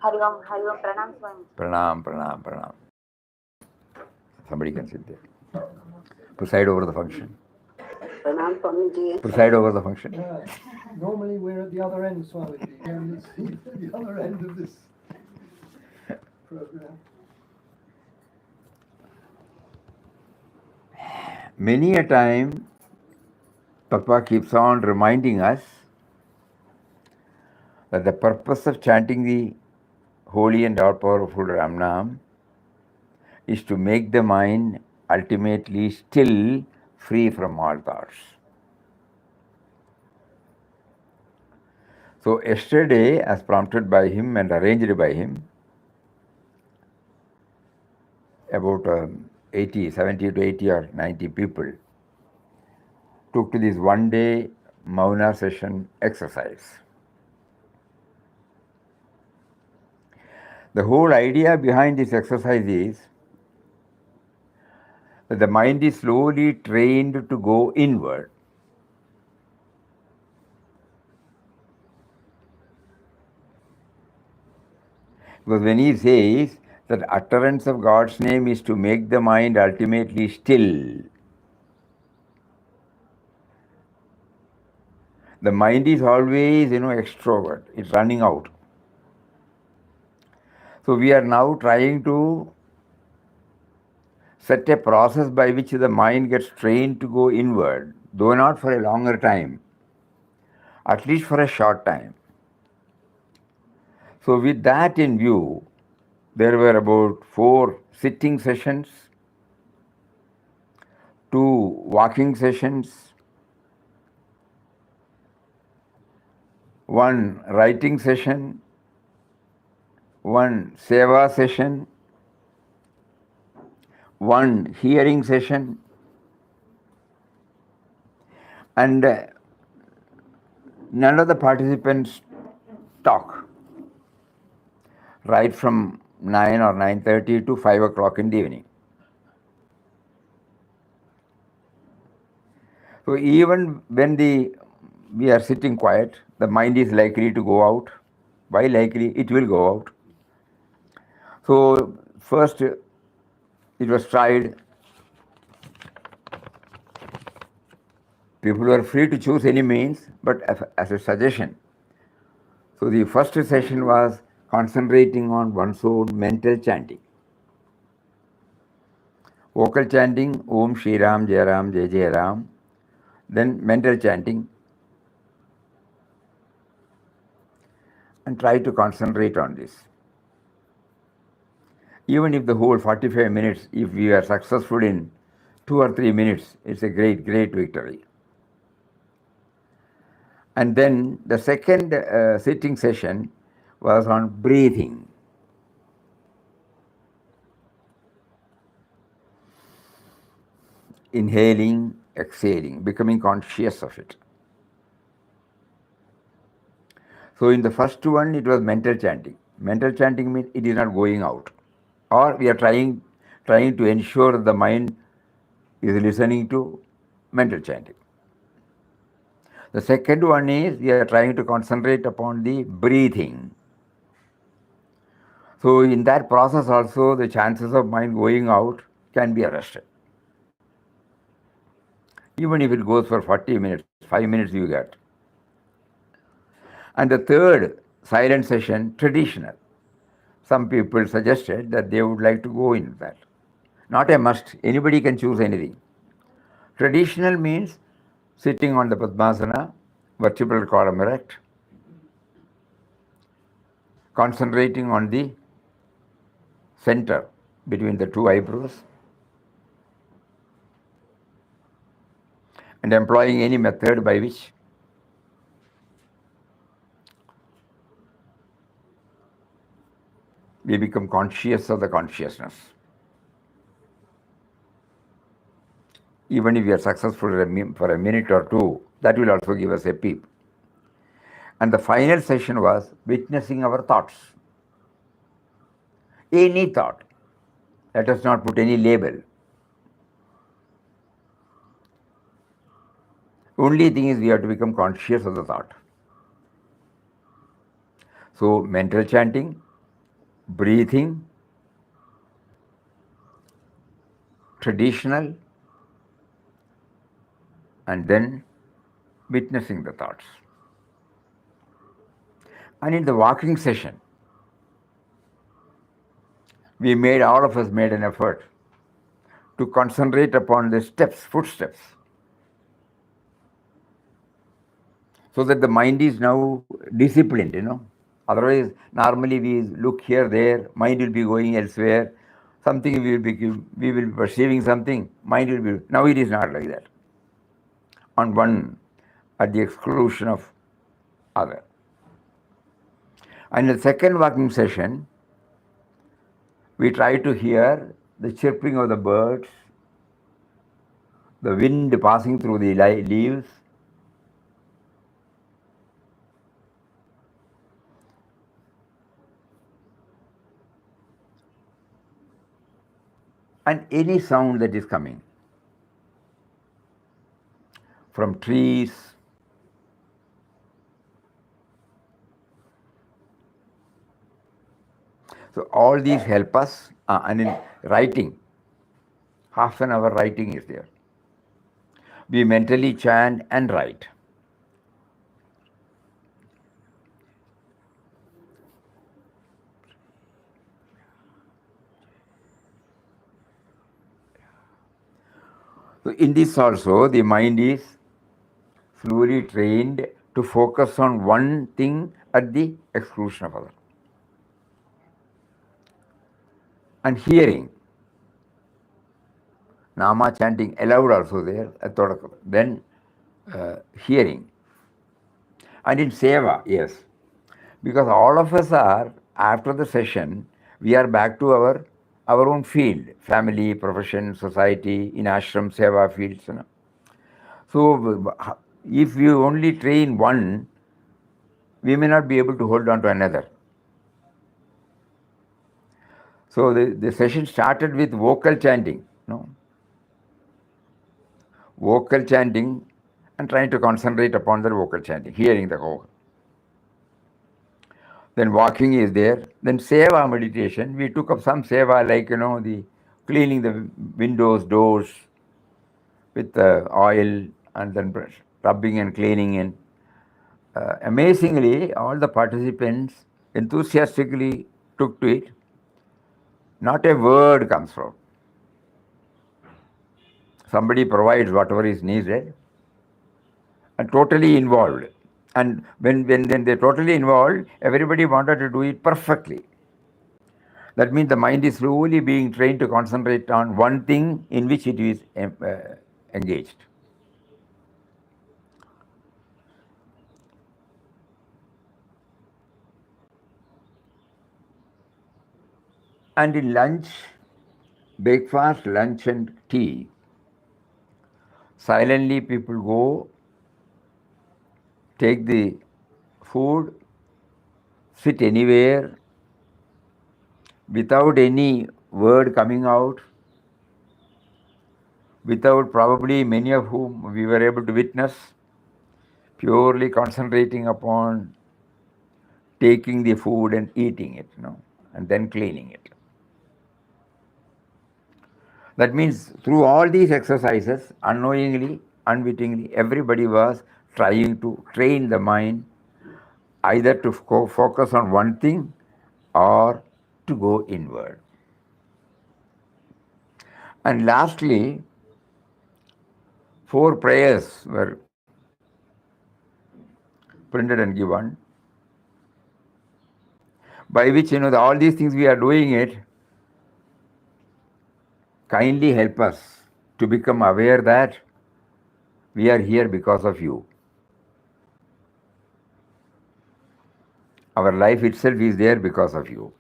Hari Om, Pranam Swami. Pranam, pranam, pranam. Somebody can sit there. Preside over the function. Pranam Swamiji. Preside over the function. Normally we're at the other end, Swamiji. And it's the other end of this program. Many a time, Papa keeps on reminding us that the purpose of chanting the holy and all-powerful Ram Nam is to make the mind ultimately still, free from all thoughts. So yesterday, as prompted by him and arranged by him, about 70 to 80 or 90 people took to this one-day Mauna session exercise. The whole idea behind this exercise is that the mind is slowly trained to go inward. Because when he says that utterance of God's name is to make the mind ultimately still, the mind is always, extrovert. It's running out. So we are now trying to set a process by which the mind gets trained to go inward, though not for a longer time, at least for a short time. So with that in view, there were about 4 sitting sessions, 2 walking sessions, 1 writing session, 1 seva session, 1 hearing session, and none of the participants talk, right from 9 or 9:30 to 5 o'clock in the evening. So even when we are sitting quiet, the mind is likely to go out. Why likely? It will go out. So first it was tried. People were free to choose any means, but as a suggestion. So the first session was concentrating on one's own mental chanting. Vocal chanting, Om Shri Ram, Jai Ram, Jai Jai Ram. Then mental chanting. And try to concentrate on this. Even if the whole 45 minutes, if we are successful in 2 or 3 minutes, it's a great, great victory. And then the second sitting session was on breathing. Inhaling, exhaling, becoming conscious of it. So in the first one, it was mental chanting. Mental chanting means it is not going out. Or we are trying to ensure the mind is listening to mental chanting. The second one is we are trying to concentrate upon the breathing. So in that process also, the chances of mind going out can be arrested. Even if it goes for 40 minutes, 5 minutes you get. And the third silent session, traditional. Some people suggested that they would like to go in that. Not a must. Anybody can choose anything. Traditional means sitting on the Padmasana, vertebral column erect, concentrating on the center between the 2 eyebrows, and employing any method by which we become conscious of the consciousness. Even if we are successful for a minute or 2, that will also give us a peep. And the final session was witnessing our thoughts. Any thought. Let us not put any label. Only thing is we have to become conscious of the thought. So mental chanting, breathing, traditional, and then witnessing the thoughts. And in the walking session, all of us made an effort to concentrate upon the steps, footsteps, so that the mind is now disciplined, Otherwise, normally we look here, there, mind will be going elsewhere, something we will be perceiving something, mind will be, now it is not like that. On one, at the exclusion of other. And in the second walking session, we try to hear the chirping of the birds, the wind passing through the leaves, and any sound that is coming from trees, so all these help us, and in writing, half an hour writing is there. We mentally chant and write. So in this also, the mind is slowly trained to focus on one thing at the exclusion of other. And hearing, Nama chanting aloud also there, then hearing. And in Seva, yes, because all of us are, after the session, we are back to our own field, family, profession, society, in ashram, Seva fields. So if you only train one, we may not be able to hold on to another. So the session started with vocal chanting, vocal chanting, and trying to concentrate upon the vocal chanting, hearing the vocal. Then walking is there. Then seva meditation. We took up some seva, like the cleaning the windows, doors with oil, and then rubbing and cleaning. And amazingly, all the participants enthusiastically took to it. Not a word comes from. Somebody provides whatever is needed, and totally involved. And when they're totally involved, everybody wanted to do it perfectly. That means the mind is slowly being trained to concentrate on one thing in which it is engaged. And in lunch, breakfast, lunch and tea, silently people go, take the food, sit anywhere, without any word coming out, without probably many of whom we were able to witness, purely concentrating upon taking the food and eating it, and then cleaning it. That means through all these exercises, unknowingly, unwittingly, everybody was trying to train the mind either to focus on one thing or to go inward. And lastly, 4 prayers were printed and given, by which, all these things we are doing it, kindly help us to become aware that we are here because of you. Our life itself is there because of you.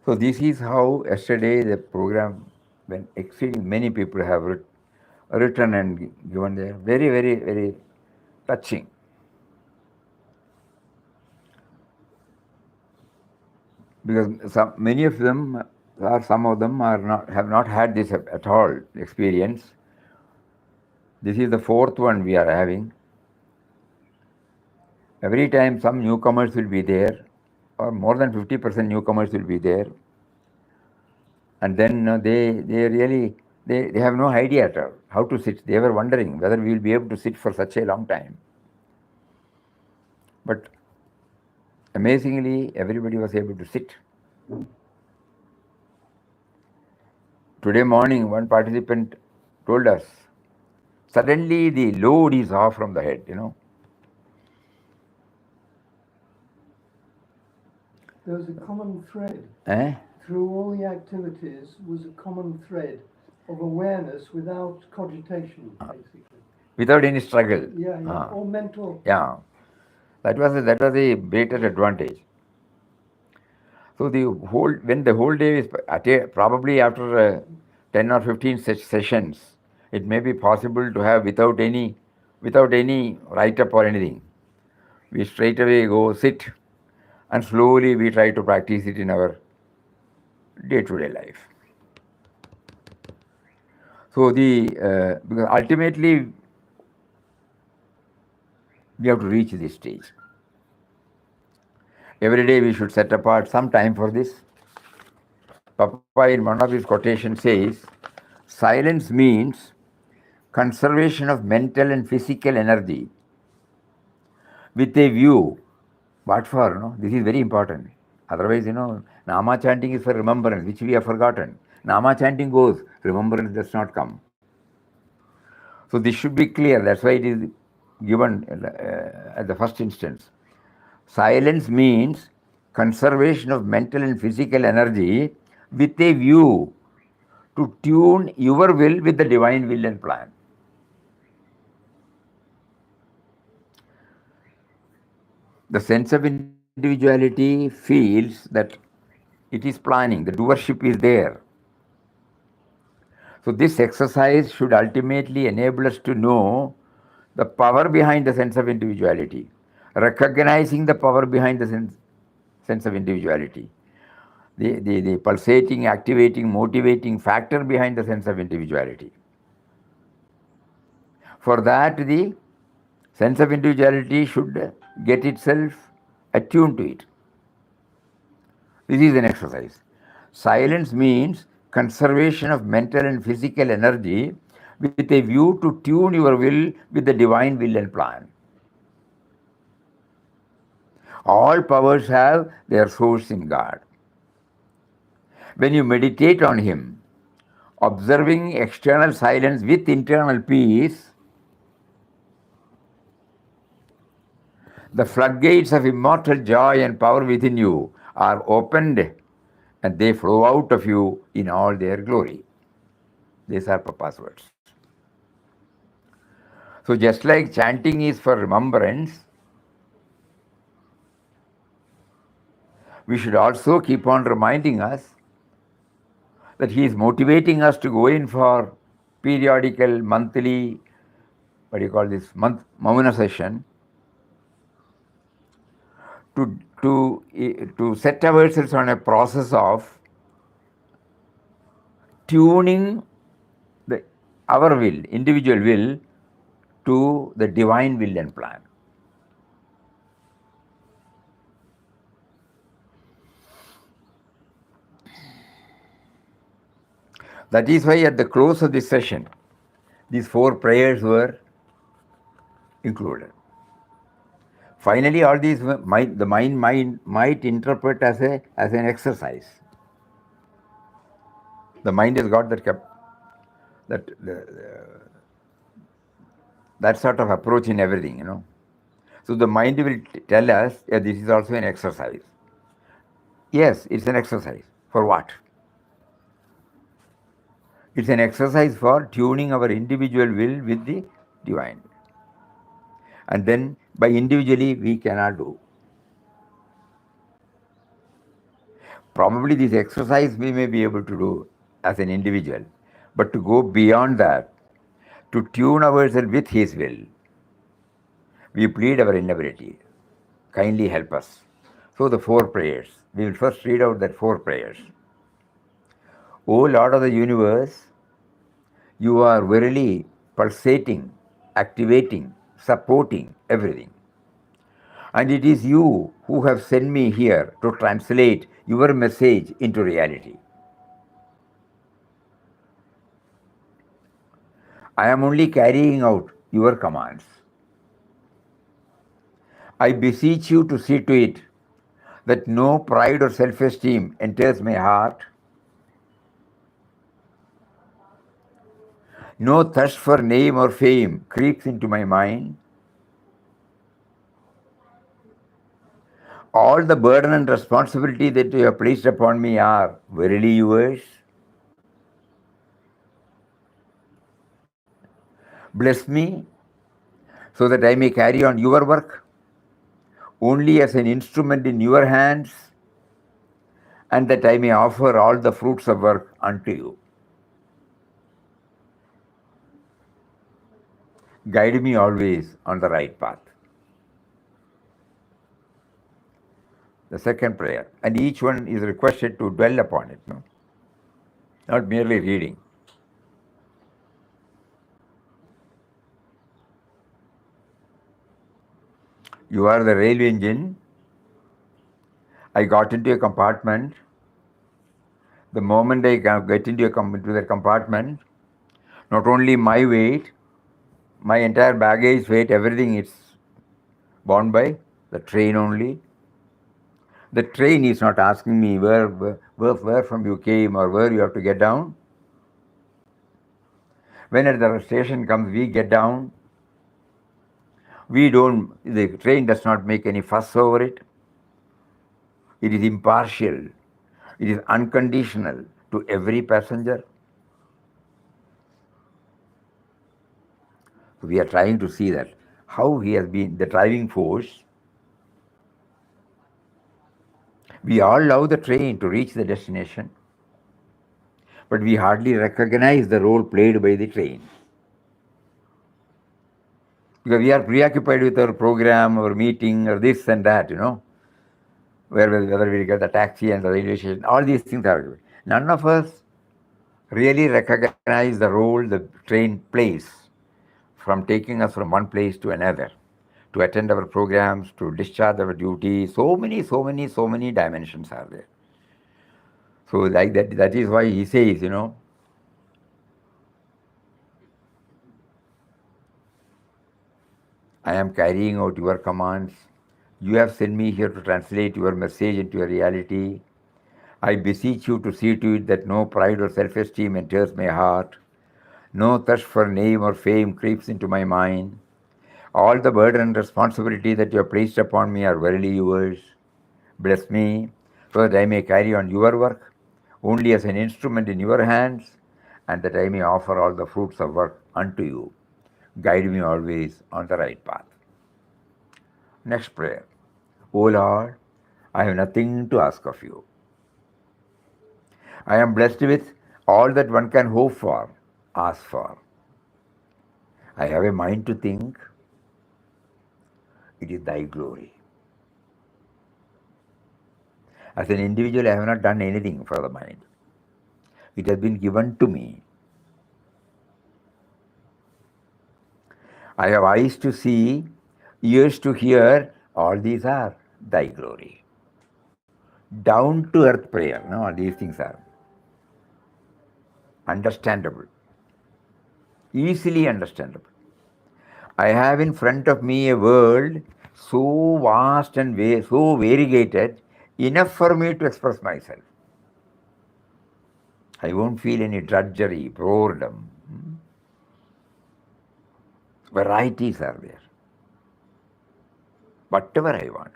So this is how yesterday the program, when exceeding many people have written and given there, very, very, very touching. Because many of them, or some of them, have not had this at all experience. This is the 4th one we are having. Every time some newcomers will be there, or more than 50% newcomers will be there, and then they really they have no idea at all how to sit. They were wondering whether we will be able to sit for such a long time. But amazingly, everybody was able to sit. Today morning, one participant told us, suddenly the load is off from the head, There was a common thread. Eh? Through all the activities was a common thread of awareness without cogitation, basically. Without any struggle. Yeah, or mental. Yeah. That was a greater advantage. So when the whole day is probably after 10 or 15 such sessions, it may be possible to have without any write-up or anything. We straight away go sit, and slowly we try to practice it in our day-to-day life. So because ultimately we have to reach this stage. Every day we should set apart some time for this. Papa in one of his quotations says, silence means conservation of mental and physical energy with a view. What for? No? This is very important. Otherwise, Nama chanting is for remembrance, which we have forgotten. Nama chanting goes, remembrance does not come. So this should be clear. That's why it is given at the first instance. Silence means conservation of mental and physical energy with a view to tune your will with the divine will and plan. The sense of individuality feels that it is planning, the doership is there. So this exercise should ultimately enable us to know the power behind the sense of individuality, recognizing the power behind the sense of individuality, the pulsating, activating, motivating factor behind the sense of individuality. For that, the sense of individuality should get itself attuned to it. This is an exercise. Silence means conservation of mental and physical energy with a view to tune your will with the divine will and plan. All powers have their source in God. When you meditate on Him, observing external silence with internal peace, the floodgates of immortal joy and power within you are opened and they flow out of you in all their glory. These are Papa's words. So just like chanting is for remembrance, we should also keep on reminding us that he is motivating us to go in for periodical, monthly, Mauna session, to set ourselves on a process of tuning our will, individual will, to the divine will and plan. That is why at the close of this session, these 4 prayers were included. Finally, all these the mind might interpret as an exercise. The mind has got that sort of approach in everything, So the mind will tell us, yeah, this is also an exercise. Yes, it's an exercise. For what? It's an exercise for tuning our individual will with the divine. And then by individually we cannot do. Probably this exercise we may be able to do as an individual, but to go beyond that, to tune ourselves with His will, we plead our inability. Kindly help us. So the 4 prayers. We will first read out that 4 prayers. O Lord of the universe, you are verily pulsating, activating, supporting everything. And it is you who have sent me here to translate your message into reality. I am only carrying out your commands. I beseech you to see to it that no pride or self-esteem enters my heart, no thirst for name or fame creeps into my mind. All the burden and responsibility that you have placed upon me are verily yours. Bless me so that I may carry on your work only as an instrument in your hands, and that I may offer all the fruits of work unto you. Guide me always on the right path. The second prayer. And each one is requested to dwell upon it, no? Not merely reading. You are the railway engine. I got into a compartment. The moment I get into the compartment, not only my weight, my entire baggage weight, everything is borne by the train only. The train is not asking me where from you came or where you have to get down. When at the station comes, we get down. The train does not make any fuss over it. It is impartial. It is unconditional to every passenger. We are trying to see that how he has been the driving force. We all love the train to reach the destination, but we hardly recognize the role played by the train. Because we are preoccupied with our program, our meeting, or this and that, whether we get the taxi and the railway station, all these things are. None of us really recognize the role the train plays from taking us from one place to another, to attend our programs, to discharge our duty. So many dimensions are there. So like that is why he says, I am carrying out your commands. You have sent me here to translate your message into a reality. I beseech you to see to it that no pride or self-esteem enters my heart. No thirst for name or fame creeps into my mind. All the burden and responsibility that you have placed upon me are verily yours. Bless me so that I may carry on your work only as an instrument in your hands, and that I may offer all the fruits of work unto you. Guide me always on the right path. Next prayer. O Lord, I have nothing to ask of you. I am blessed with all that one can hope for, ask for. I have a mind to think. It is thy glory. As an individual, I have not done anything for the mind. It has been given to me. I have eyes to see, ears to hear. All these are thy glory. Down to earth prayer. No, all these things are understandable, easily understandable. I have in front of me a world so vast and so variegated, enough for me to express myself. I won't feel any drudgery, boredom. Varieties are there. Whatever I want.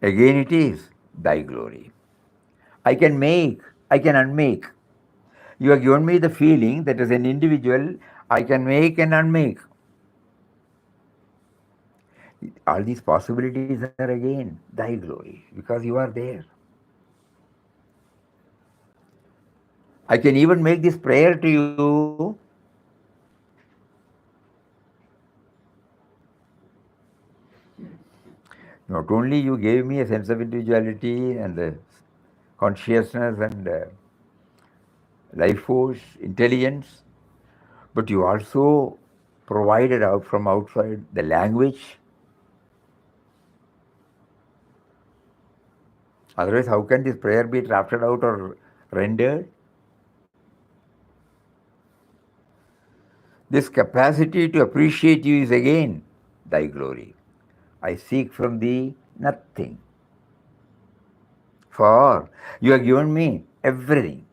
Again it is thy glory. I can make, I can unmake. You have given me the feeling that as an individual, I can make and unmake. All these possibilities are again thy glory, because you are there. I can even make this prayer to you. Not only you gave me a sense of individuality and the consciousness and life force, intelligence, but you also provided out from outside the language, Otherwise, how can this prayer be drafted out or rendered? This capacity to appreciate you is again thy glory. I seek from thee nothing, for you have given me everything.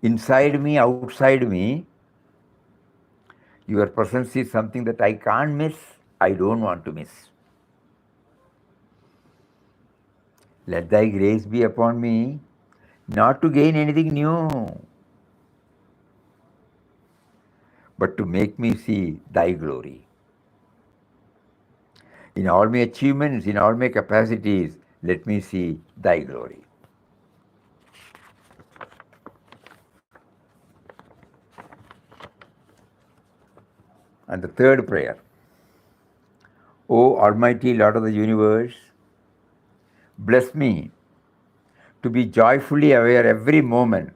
Inside me, outside me, your presence is something that I can't miss, I don't want to miss. Let thy grace be upon me, not to gain anything new, but to make me see thy glory. In all my achievements, in all my capacities, let me see thy glory. And the third prayer. O Almighty Lord of the universe, bless me to be joyfully aware every moment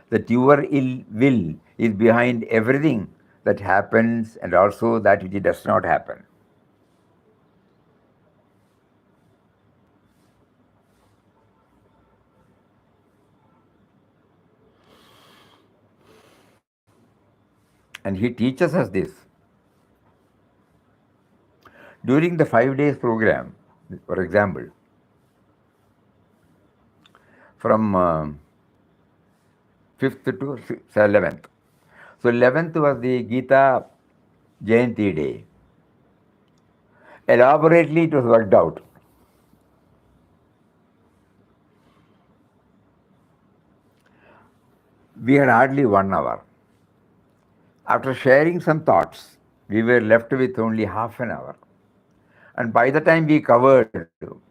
that your will is behind everything that happens and also that which does not happen. And he teaches us this. During the 5 days program, for example, from 5th to 11th. So 11th was the Gita Jayanti day. Elaborately it was worked out. We had hardly 1 hour. After sharing some thoughts, we were left with only half an hour. And by the time we covered 2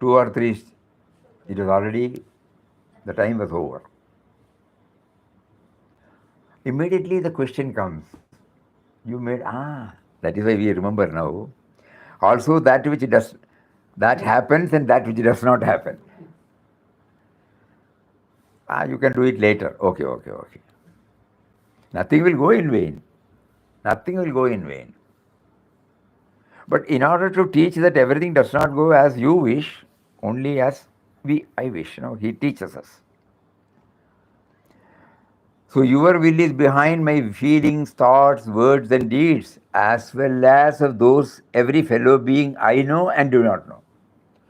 or 3, it was already, the time was over. Immediately the question comes, you made, that is why we remember now. Also that which does, that happens and that which does not happen. You can do it later. Okay. Nothing will go in vain. Nothing will go in vain. But in order to teach that everything does not go as you wish, only as I wish, he teaches us. So your will is behind my feelings, thoughts, words and deeds, as well as of those every fellow being I know and do not know.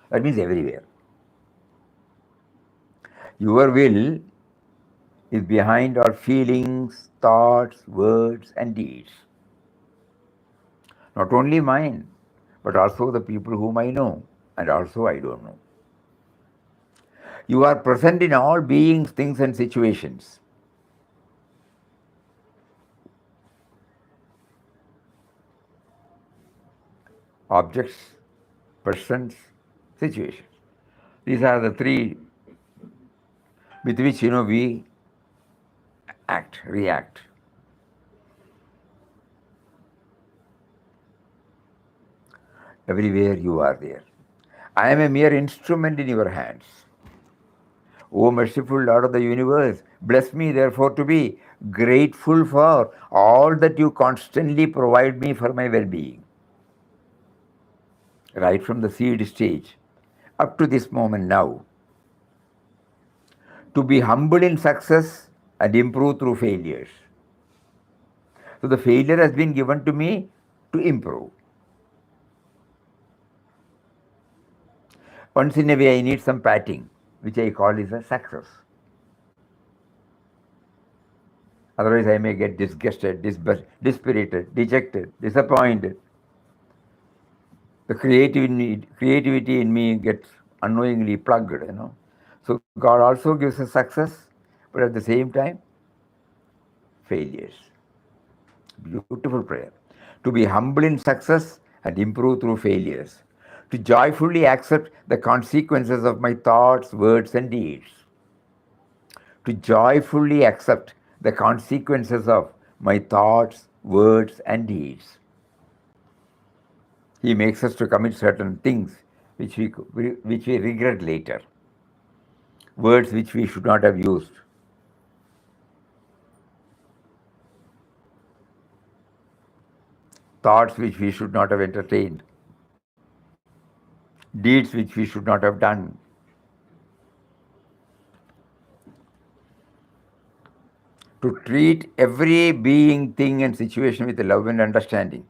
That means everywhere. Your will is behind our feelings, thoughts, words and deeds. Not only mine, but also the people whom I know and also I don't know. You are present in all beings, things and situations. Objects, persons, situations. These are the 3 with which we act, react. Everywhere you are there. I am a mere instrument in your hands. O merciful Lord of the universe, bless me therefore to be grateful for all that you constantly provide me for my well-being. Right from the seed stage up to this moment now. To be humble in success and improve through failures. So the failure has been given to me to improve. Once in a way I need some patting, which I call is a success. Otherwise I may get disgusted, dispirited, dejected, disappointed. The creativity in me gets unknowingly plugged, So God also gives us success, but at the same time, failures. Beautiful prayer. To be humble in success and improve through failures. To joyfully accept the consequences of my thoughts, words and deeds. To joyfully accept the consequences of my thoughts, words and deeds. He makes us to commit certain things which we regret later. Words which we should not have used. Thoughts which we should not have entertained. deeds which we should not have done. To treat every being, thing, and situation with love and understanding.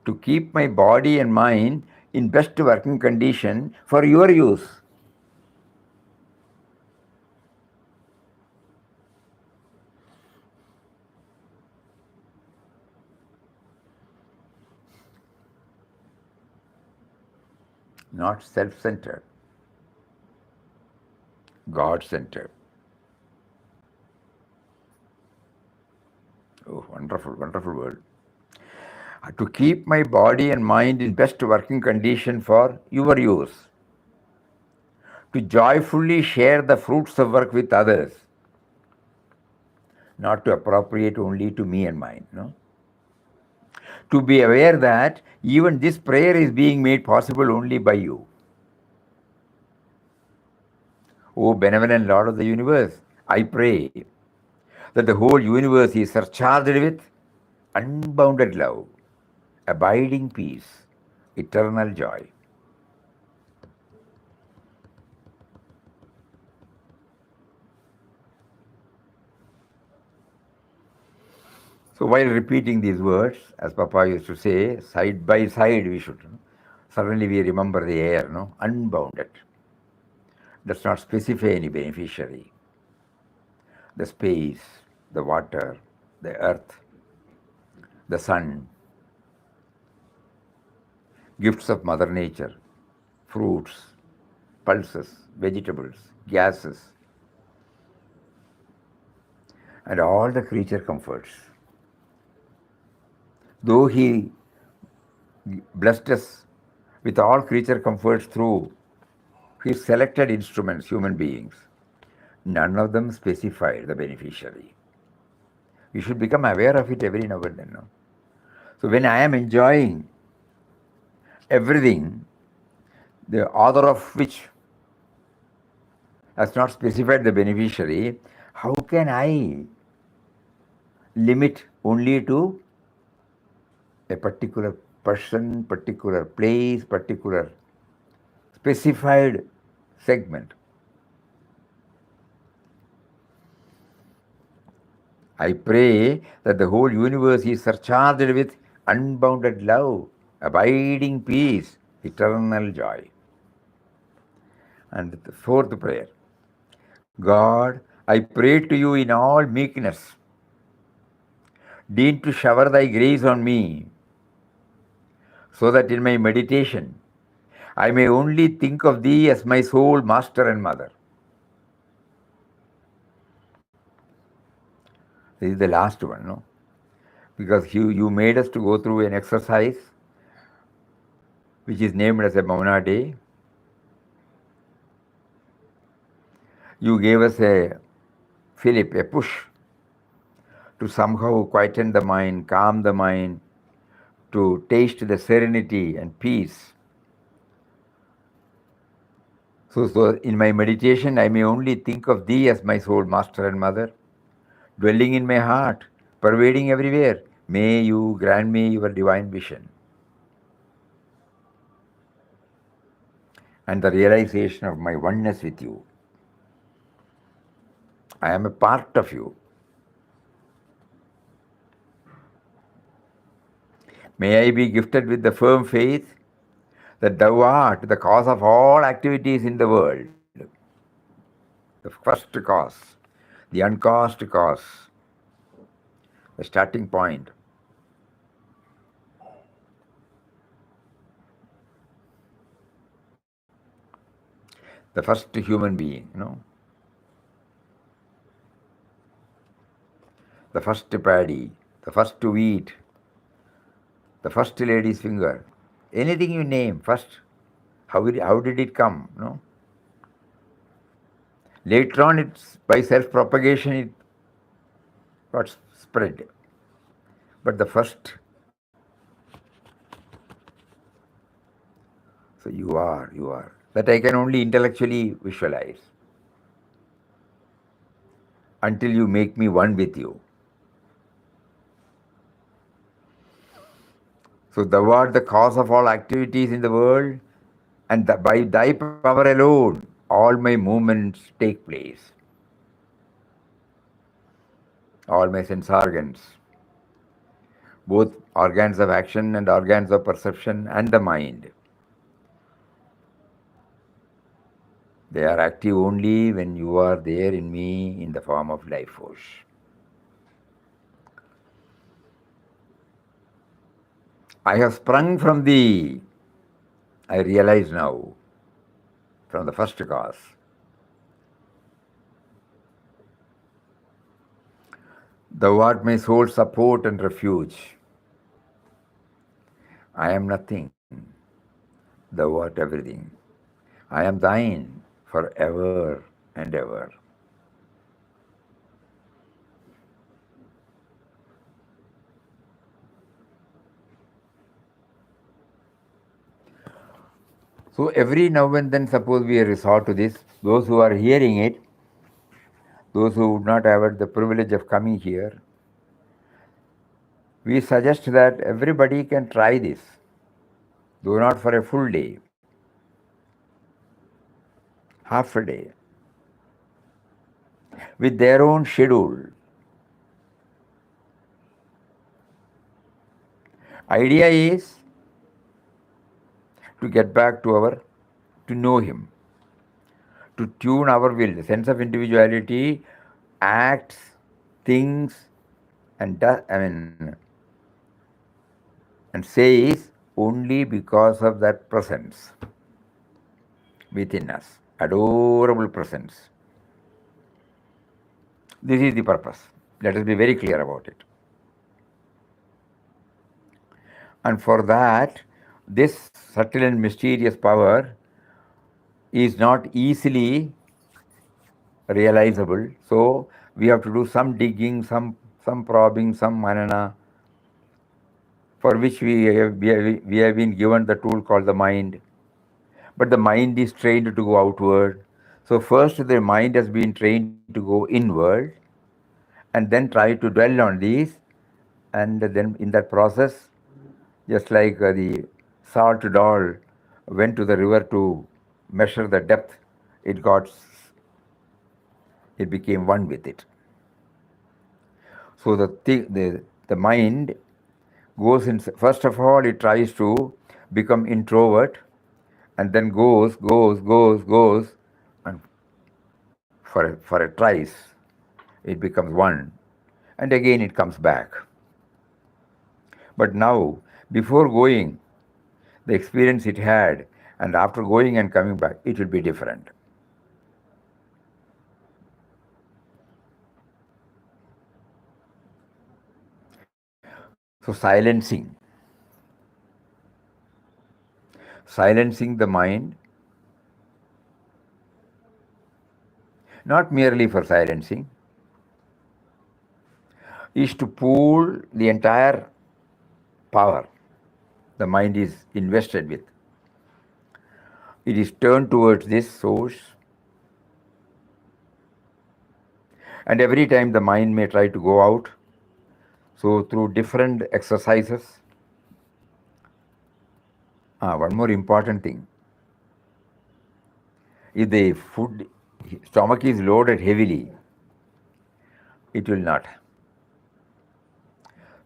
To keep my body and mind in best working condition for your use. Not self-centered, God-centered. Oh, wonderful, wonderful word. To keep my body and mind in best working condition for your use. To joyfully share the fruits of work with others, not to appropriate only to me and mine. No? To be aware that even this prayer is being made possible only by you. O benevolent Lord of the universe, I pray that the whole universe is surcharged with unbounded love, abiding peace, eternal joy. So while repeating these words, as Papa used to say, side by side we should. Suddenly we remember the air, no? Unbounded. Does not specify any beneficiary. The space, the water, the earth, the sun, gifts of Mother Nature, fruits, pulses, vegetables, gases, and all the creature comforts. Though He blessed us with all creature comforts through His selected instruments, human beings, none of them specified the beneficiary. We should become aware of it every now and then. No? So when I am enjoying everything, the author of which has not specified the beneficiary, how can I limit only to a particular person, particular place, particular specified segment? I pray that the whole universe is surcharged with unbounded love, abiding peace, eternal joy. And the fourth prayer, God, I pray to you in all meekness, deign to shower thy grace on me, so that in my meditation I may only think of thee as my sole master and mother. This is the last one, no? Because you made us to go through an exercise which is named as a Mauna Day. You gave us a fillip, a push to somehow quieten the mind, calm the mind, to taste the serenity and peace. So in my meditation, I may only think of thee as my sole master and mother, dwelling in my heart, pervading everywhere. May you grant me your divine vision and the realization of my oneness with you. I am a part of you. May I be gifted with the firm faith that thou art the cause of all activities in the world, the first cause, the uncaused cause, the starting point. The first human being, the first paddy, the first to eat, the first lady's finger, anything you name, first, how did it come? No? Later on, it's by self-propagation, it got spread. But the first, so you are. That I can only intellectually visualize until you make me one with you. So thou art the cause of all activities in the world, and by thy power alone, all my movements take place, all my sense organs, both organs of action and organs of perception and the mind. They are active only when you are there in me in the form of life force. I have sprung from thee, I realize now, from the first cause. Thou art my soul's support and refuge. I am nothing, thou art everything. I am thine forever and ever. So every now and then, suppose we resort to this, those who are hearing it, those who would not have had the privilege of coming here, we suggest that everybody can try this, though not for a full day, half a day, with their own schedule. Idea is to get back to know Him, to tune our will. The sense of individuality acts, thinks, and and says only because of that presence within us, adorable presence. This is the purpose. Let us be very clear about it. And for that, this subtle and mysterious power is not easily realizable. So we have to do some digging, some probing, some manana, for which we have been given the tool called the mind. But the mind is trained to go outward. So first the mind has been trained to go inward and then try to dwell on these, and then in that process, just like the salt doll went to the river to measure the depth, it became one with it. So the mind goes in. First of all, it tries to become introvert, and then goes, and for a trice, it becomes one, and again it comes back. But now, before going, the experience it had, and after going and coming back, it will be different. So silencing the mind, not merely for silencing, is to pool the entire power the mind is invested with. It is turned towards this source, and every time the mind may try to go out. So through different exercises, one more important thing, if the stomach is loaded heavily, it will not.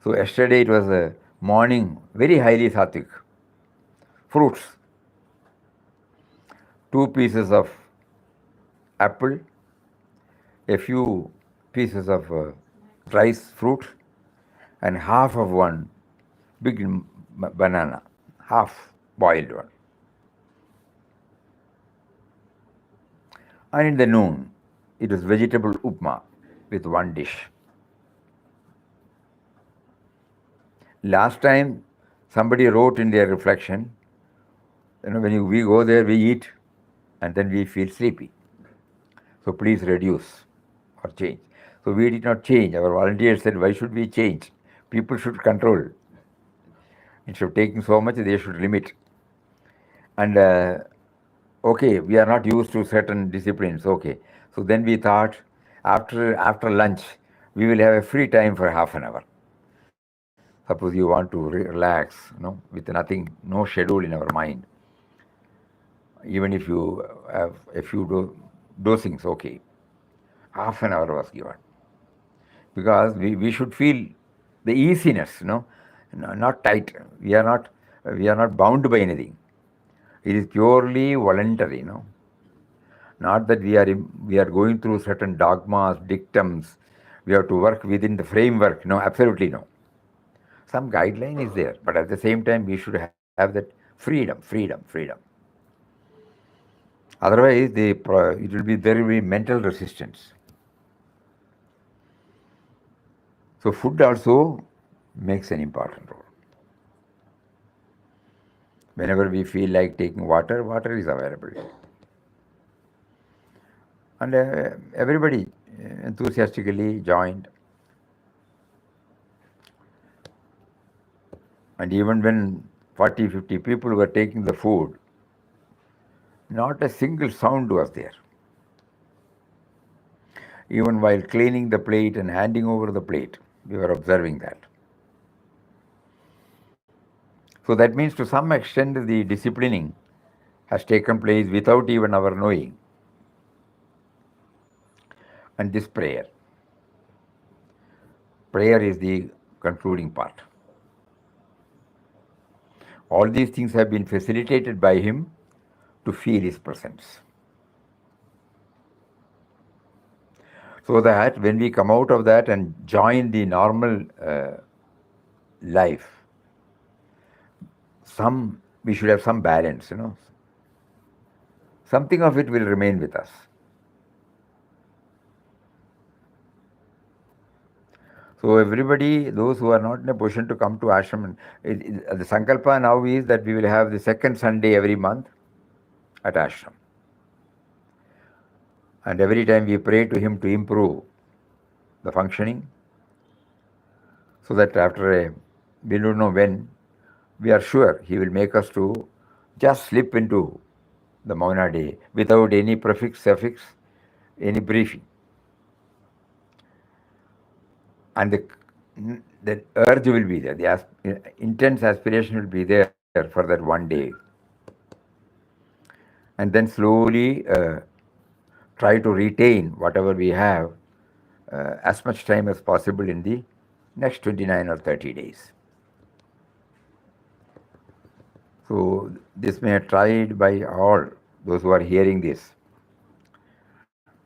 So yesterday it was a morning, very highly sattvic. Fruits, 2 pieces of apple, a few pieces of rice fruit, and half of one big banana, half boiled one. And in the noon, it was vegetable upma with one dish. Last time, somebody wrote in their reflection, when we go there, we eat, and then we feel sleepy. So please reduce or change. So we did not change. Our volunteers said, why should we change? People should control. Instead of taking so much, they should limit. And okay, we are not used to certain disciplines. Okay. So then we thought, after lunch, we will have a free time for half an hour. Suppose you want to relax, with nothing, no schedule in our mind. Even if you have a few dosings, okay, half an hour was given. Because we should feel the easiness, not tight. We are not bound by anything. It is purely voluntary, Not that we are going through certain dogmas, dictums. We have to work within the framework. No, absolutely no. Some guideline is there, but at the same time, we should have that freedom. Otherwise, there will be mental resistance. So food also makes an important role. Whenever we feel like taking water is available. And everybody enthusiastically joined. And even when 40, 50 people were taking the food, not a single sound was there. Even while cleaning the plate and handing over the plate, we were observing that. So that means to some extent the disciplining has taken place without even our knowing. And this prayer is the concluding part. All these things have been facilitated by him to feel his presence. So that when we come out of that and join the normal life, we should have some balance, Something of it will remain with us. So everybody, those who are not in a position to come to ashram, the sankalpa now is that we will have the second Sunday every month at ashram. And every time we pray to him to improve the functioning, so that we don't know when, we are sure he will make us to just slip into the Mauna day without any prefix, suffix, any briefing. And the urge will be there, the intense aspiration will be there for that one day. And then slowly try to retain whatever we have as much time as possible in the next 29 or 30 days. So this may be tried by all those who are hearing this.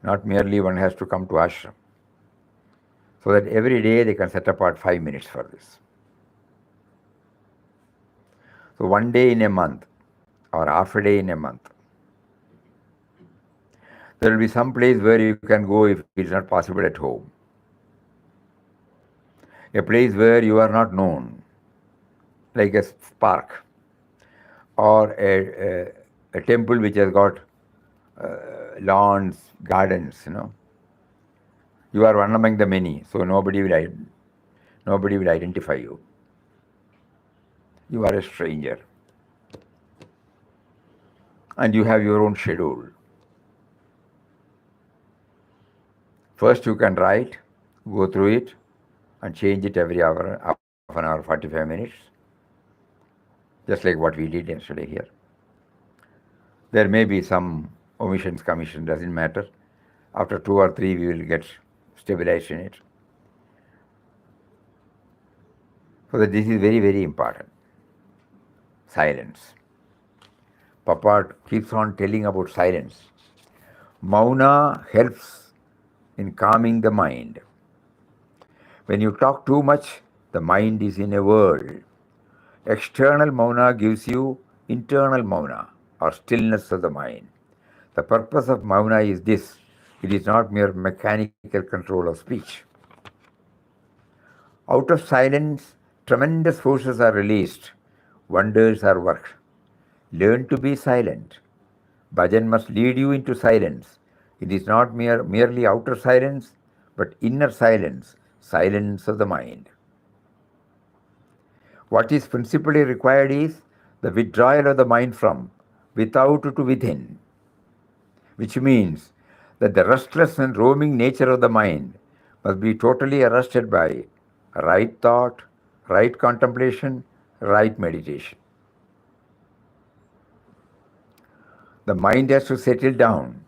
Not merely one has to come to ashram. So that every day they can set apart 5 minutes for this. So one day in a month or half a day in a month. There will be some place where you can go if it is not possible at home. A place where you are not known, like a park or a temple which has got lawns, gardens, You are one among the many, so nobody will identify you. You are a stranger. And you have your own schedule. First you can write, go through it, and change it every hour, half an hour, 45 minutes, just like what we did yesterday here. There may be some omissions, commission, doesn't matter. After 2 or 3, we will get stabilized in it. So that this is very, very important. Silence. Papa keeps on telling about silence. Mauna helps in calming the mind. When you talk too much, the mind is in a world. External mauna gives you internal mauna, or stillness of the mind. The purpose of mauna is this. It is not mere mechanical control of speech. Out of silence, tremendous forces are released. Wonders are worked. Learn to be silent. Bhajan must lead you into silence. It is not merely outer silence, but inner silence, silence of the mind. What is principally required is the withdrawal of the mind from without to within, which means that the restless and roaming nature of the mind must be totally arrested by right thought, right contemplation, right meditation. The mind has to settle down,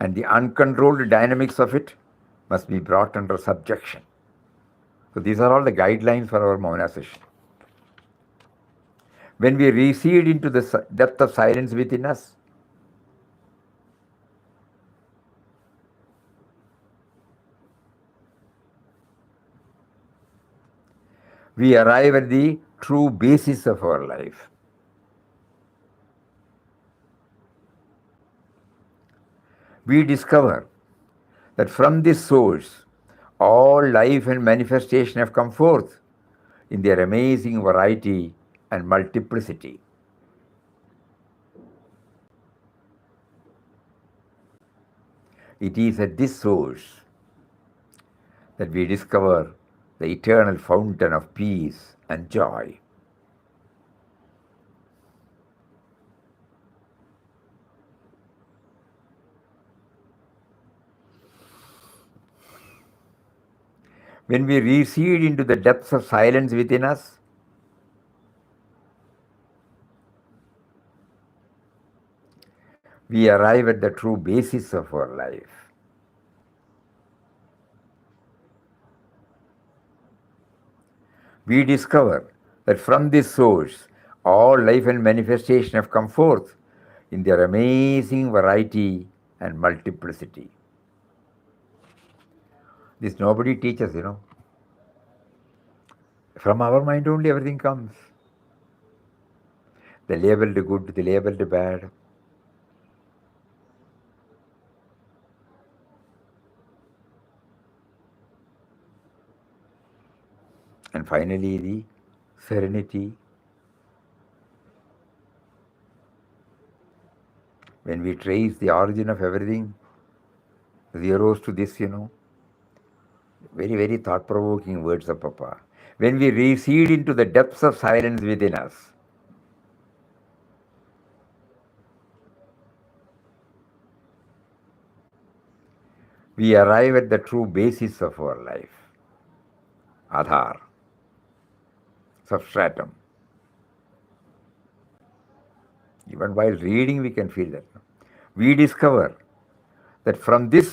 and the uncontrolled dynamics of it must be brought under subjection. So these are all the guidelines for our monastic. When we recede into the depth of silence within us, we arrive at the true basis of our life. We discover that from this source, all life and manifestation have come forth in their amazing variety and multiplicity. It is at this source that we discover the eternal fountain of peace and joy. When we recede into the depths of silence within us, we arrive at the true basis of our life. We discover that from this source, all life and manifestation have come forth in their amazing variety and multiplicity. This nobody teaches, From our mind only everything comes. The labeled good, the labeled bad. And finally, the serenity. When we trace the origin of everything, zeros to this, very, very thought-provoking words of Papa. When we recede into the depths of silence within us, we arrive at the true basis of our life. Adhar, substratum. Even while reading, we can feel that. We discover that from this